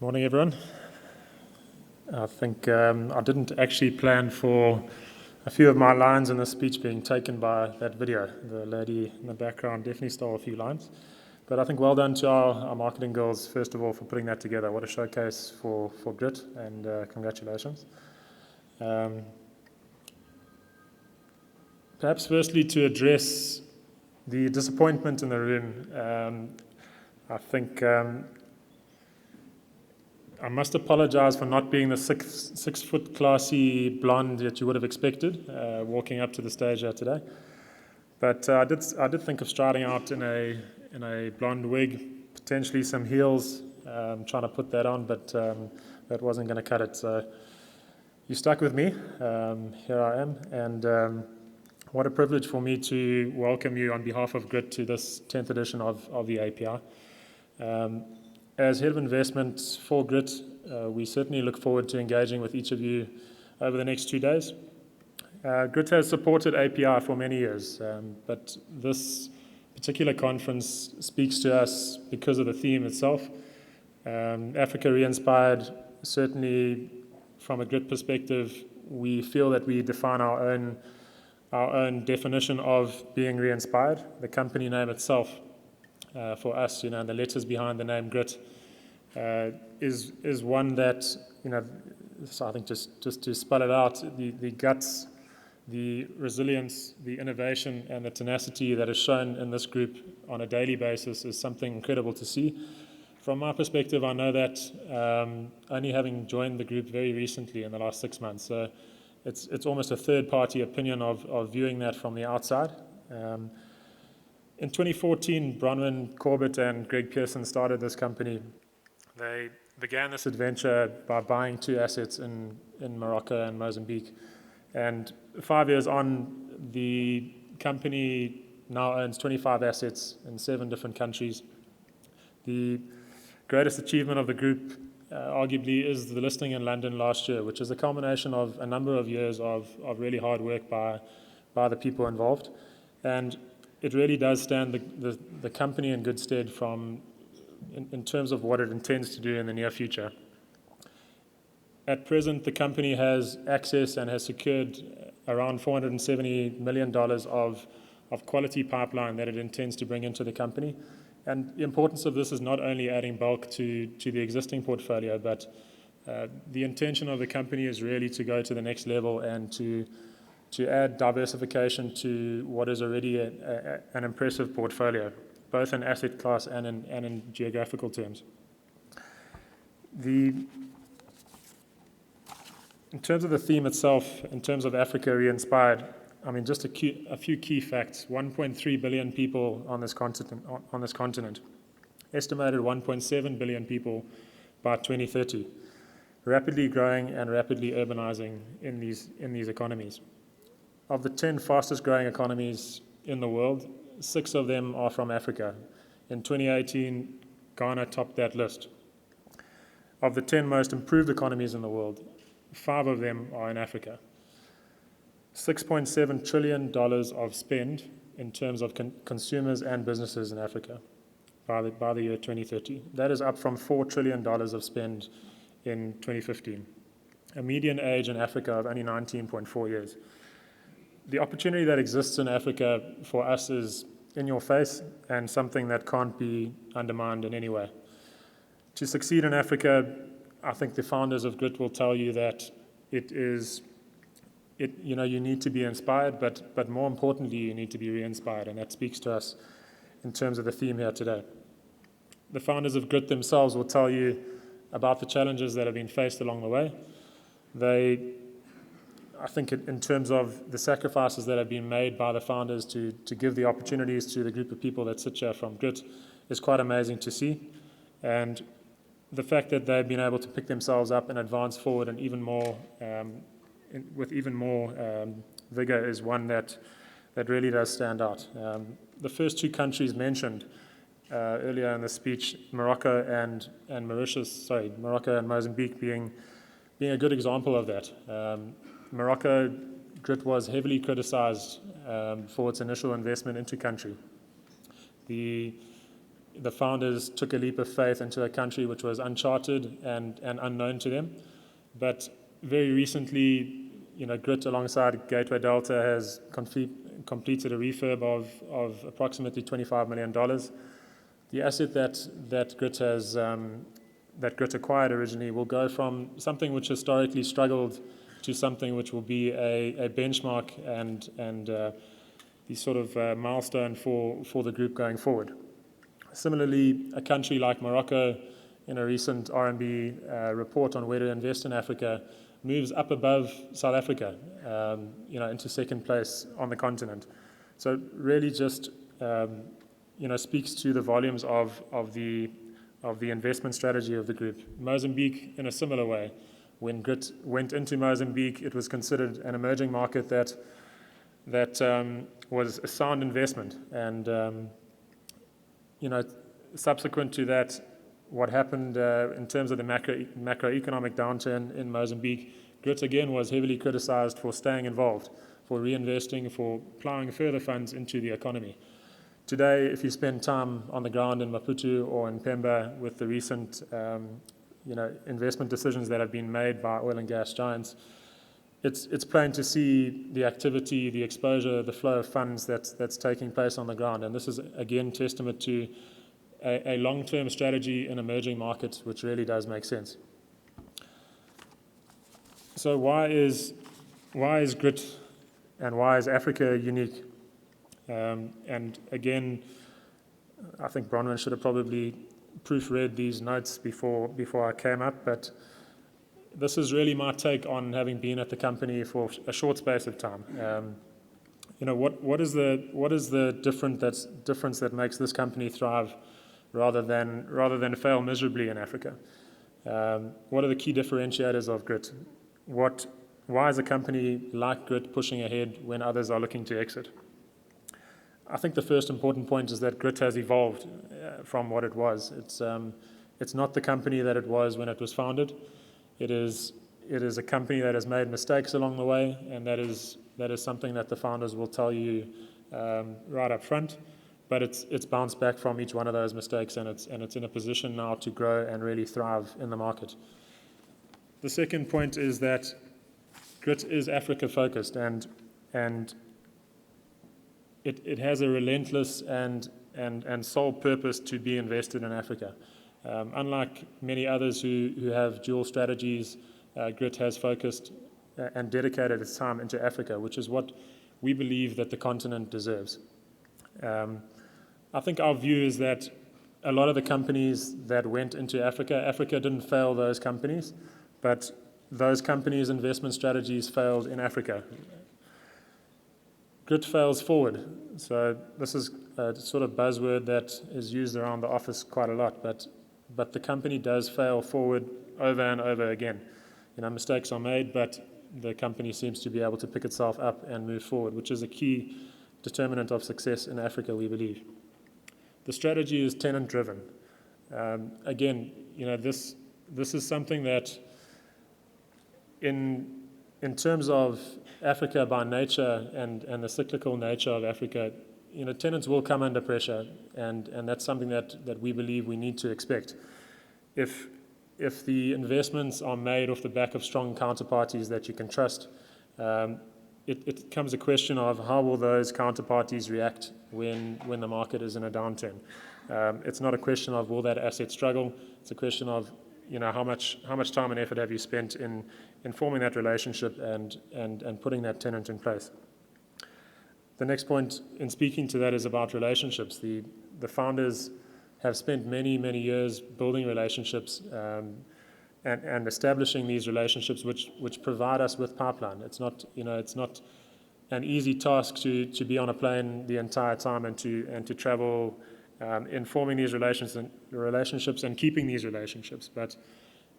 Morning, everyone. I think I didn't actually plan for a few of my lines in the speech being taken by that video. The lady in the background definitely stole a few lines. But I think well done to our marketing girls, first of all, for putting that together. What a showcase for Grit, and congratulations. Perhaps firstly to address the disappointment in the room. I think I must apologize for not being the six foot classy blonde that you would have expected walking up to the stage here today. But I did think of striding out in a blonde wig, potentially some heels, trying to put that on, but that wasn't going to cut it. So you stuck with me. Here I am, and what a privilege for me to welcome you on behalf of Grit to this 10th edition of the API. As Head of Investment for Grit, we certainly look forward to engaging with each of you over the next 2 days. Grit has supported API for many years, but this particular conference speaks to us because of the theme itself. Africa Re-Inspired, certainly from a Grit perspective, we feel that we define our own definition of being re-inspired. The company name itself, for us, the letters behind the name Grit, is one that, so I think just to spell it out, the guts, the resilience, the innovation, and the tenacity that is shown in this group on a daily basis is something incredible to see. From my perspective, I know that only having joined the group very recently in the last 6 months, so it's almost a third-party opinion of viewing that from the outside. In 2014, Bronwyn Corbett and Greg Pearson started this company. They began this adventure by buying 2 assets in Morocco and Mozambique. And 5 years on, the company now owns 25 assets in 7 different countries. The greatest achievement of the group, arguably, is the listing in London last year, which is a culmination of a number of years of really hard work by the people involved. And it really does stand the company in good stead in terms of what it intends to do in the near future. At present, the company has access and has secured around $470 million of quality pipeline that it intends to bring into the company. And the importance of this is not only adding bulk to the existing portfolio, but the intention of the company is really to go to the next level and to add diversification to what is already an impressive portfolio, both in asset class and in geographical terms. In terms of the theme itself, in terms of Africa Re-Inspired, just a few key facts. 1.3 billion people on this continent, estimated 1.7 billion people by 2030, rapidly growing and rapidly urbanizing in these economies. Of the 10 fastest growing economies in the world, 6 of them are from Africa. In 2018, Ghana topped that list. Of the 10 most improved economies in the world, 5 of them are in Africa. $6.7 trillion of spend in terms of consumers and businesses in Africa by the year 2030. That is up from $4 trillion of spend in 2015. A median age in Africa of only 19.4 years. The opportunity that exists in Africa for us is in your face and something that can't be undermined in any way. To succeed in Africa, I think the founders of Grit will tell you that you need to be inspired, but more importantly, you need to be re-inspired, and that speaks to us in terms of the theme here today. The founders of Grit themselves will tell you about the challenges that have been faced along the way. I think in terms of the sacrifices that have been made by the founders to give the opportunities to the group of people that sit here from Grit is quite amazing to see. And the fact that they've been able to pick themselves up and advance forward and with even more vigor is one that really does stand out. The first 2 countries mentioned earlier in the speech, Morocco and Mozambique being a good example of that. Morocco, Grit was heavily criticized for its initial investment into country. The the founders took a leap of faith into a country which was uncharted and unknown to them. But very recently, Grit alongside Gateway Delta has completed a refurb of approximately $25 million. The asset that Grit acquired originally will go from something which historically struggled to something which will be a benchmark and the sort of milestone for the group going forward. Similarly, a country like Morocco, in a recent RMB report on where to invest in Africa, moves up above South Africa, into second place on the continent. So really just speaks to the volumes of the investment strategy of the group. Mozambique, in a similar way, when Grit went into Mozambique, it was considered an emerging market that was a sound investment. And subsequent to that, what happened in terms of the macroeconomic downturn in Mozambique, Grit again was heavily criticized for staying involved, for reinvesting, for plowing further funds into the economy. Today, if you spend time on the ground in Maputo or in Pemba with the recent investment decisions that have been made by oil and gas giants, it's plain to see the activity, the exposure, the flow of funds that's taking place on the ground. And this is, again, testament to a long-term strategy in emerging markets, which really does make sense. So why is Grit and why is Africa unique? And again, I think Bronwyn should have probably proofread these notes before I came up, but this is really my take on having been at the company for a short space of time. What is the difference that makes this company thrive rather than fail miserably in Africa? What are the key differentiators of Grit? Why is a company like Grit pushing ahead when others are looking to exit? I think the first important point is that Grit has evolved from what it was. It's not the company that it was when it was founded. It is a company that has made mistakes along the way, and that is something that the founders will tell you right up front. But it's bounced back from each one of those mistakes, and it's in a position now to grow and really thrive in the market. The second point is that Grit is Africa focused, and it has a relentless and sole purpose to be invested in Africa. Unlike many others who have dual strategies, Grit has focused and dedicated its time into Africa, which is what we believe that the continent deserves. I think our view is that a lot of the companies that went into Africa didn't fail those companies, but those companies' investment strategies failed in Africa. Grit fails forward. So this is a sort of buzzword that is used around the office quite a lot, but the company does fail forward over and over again. Mistakes are made, but the company seems to be able to pick itself up and move forward, which is a key determinant of success in Africa, we believe. The strategy is tenant-driven. Again, this is something that in terms of Africa by nature and the cyclical nature of Africa, tenants will come under pressure, and that's something that we believe we need to expect. If the investments are made off the back of strong counterparties that you can trust, it becomes a question of how will those counterparties react when the market is in a downturn. It's not a question of will that asset struggle. It's a question of how much time and effort have you spent in forming that relationship and putting that tenant in place. The next point in speaking to that is about relationships. The founders have spent many years building relationships and establishing these relationships which provide us with pipeline. It's not an easy task to be on a plane the entire time and to travel in forming these relationships and keeping these relationships. But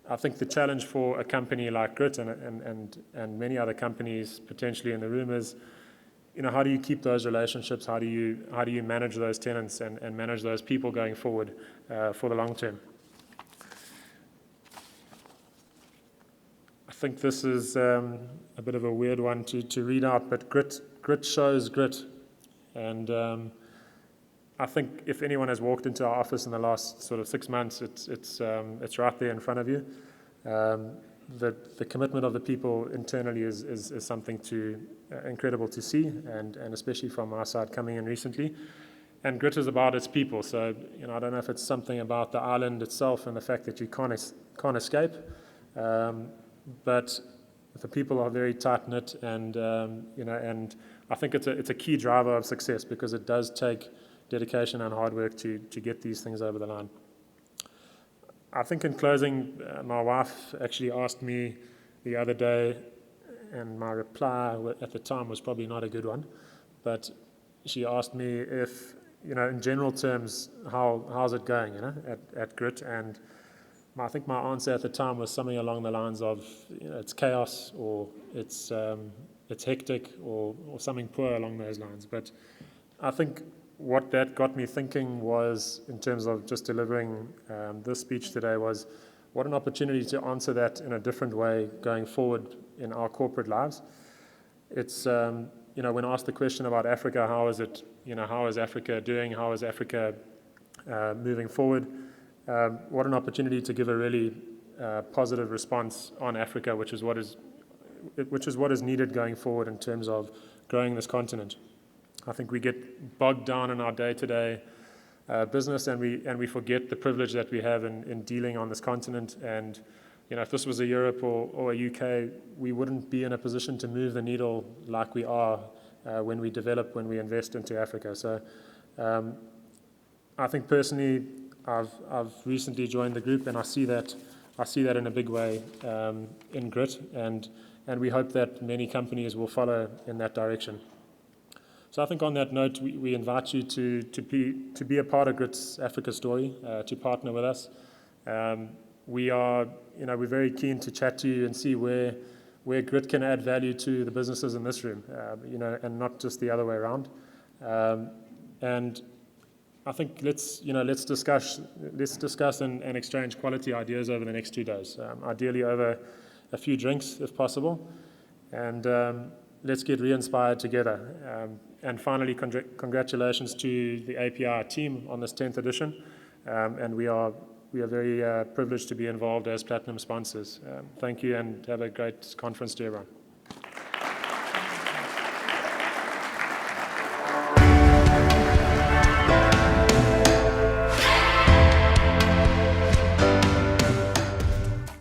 I think the challenge for a company like Grit and many other companies potentially in the room is, how do you keep those relationships? How do you manage those tenants and manage those people going forward for the long term? I think this is a bit of a weird one to read out, but grit shows grit. And I think if anyone has walked into our office in the last sort of 6 months, it's right there in front of you. The commitment of the people internally is something incredible to see, and especially from our side coming in recently. And Grit is about its people. So I don't know if it's something about the island itself and the fact that you can't escape, but the people are very tight knit, and and I think it's a key driver of success, because it does take dedication and hard work to get these things over the line. I think in closing, my wife actually asked me the other day, and my reply at the time was probably not a good one, but she asked me if, in general terms, how's it going, at Grit, and I think my answer at the time was something along the lines of, it's chaos, or it's hectic, or something poor along those lines. But I think what that got me thinking was, in terms of just delivering this speech today, was what an opportunity to answer that in a different way going forward in our corporate lives. It's, when asked the question about Africa, how is it, how is Africa doing? How is Africa moving forward? What an opportunity to give a really positive response on Africa, which is what is needed going forward in terms of growing this continent. I think we get bogged down in our day-to-day business, and we forget the privilege that we have in dealing on this continent. And if this was a Europe or a UK, we wouldn't be in a position to move the needle like we are when we invest into Africa. So I think personally, I've recently joined the group, and I see that in a big way in Grit, and we hope that many companies will follow in that direction. So I think on that note, we invite you to be a part of Grit's Africa story, to partner with us. We're very keen to chat to you and see where Grit can add value to the businesses in this room, and not just the other way around. And I think let's discuss and exchange quality ideas over the next 2 days, ideally over a few drinks if possible, and let's get re-inspired together. And finally, congratulations to the API team on this 10th edition, and we are very privileged to be involved as platinum sponsors. Thank you, and have a great conference to everyone.